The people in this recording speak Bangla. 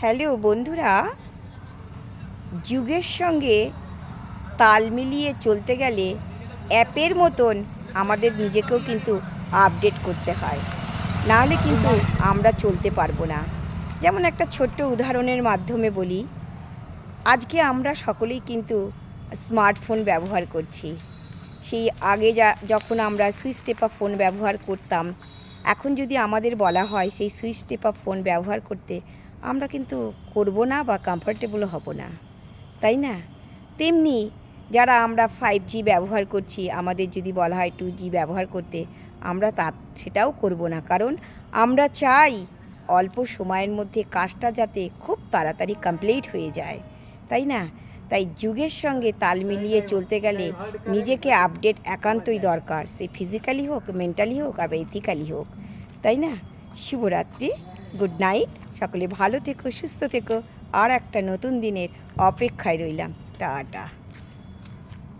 হ্যালো বন্ধুরা, যুগের সঙ্গে তাল মিলিয়ে চলতে গেলে অ্যাপের মতন আমাদের নিজেকেও কিন্তু আপডেট করতে হয়, নাহলে কিন্তু আমরা চলতে পারবো না। যেমন একটা ছোট্ট উদাহরণের মাধ্যমে বলি, আজকে আমরা সকলেই কিন্তু স্মার্টফোন ব্যবহার করছি। সেই আগে যখন আমরা সুইচ টেপা ফোন ব্যবহার করতাম, এখন যদি আমাদের বলা হয় সেই সুইচ টেপা ফোন ব্যবহার করতে, আমরা কিন্তু করব না বা কমফর্টেবল হব না, তাই না? তেমনি যারা আমরা 5G ব্যবহার করছি, আমাদের যদি বলা হয় 2G ব্যবহার করতে, আমরা সেটাও করব না। কারণ আমরা চাই অল্প সময়ের মধ্যে কাজটা যাতে খুব তাড়াতাড়ি কমপ্লিট হয়ে যায়, তাই না? তাই যুগের সঙ্গে তাল মিলিয়ে চলতে গেলে নিজেকে আপডেট একান্তই দরকার, সে ফিজিক্যালি হোক, মেন্টালি হোক, আর এথিক্যালি হোক, তাই না? শুভরাত্রি, গুড নাইট, সকলে ভালো থেকো, সুস্থ থেকো। আর একটা নতুন দিনের অপেক্ষায় রইলাম। টাটা।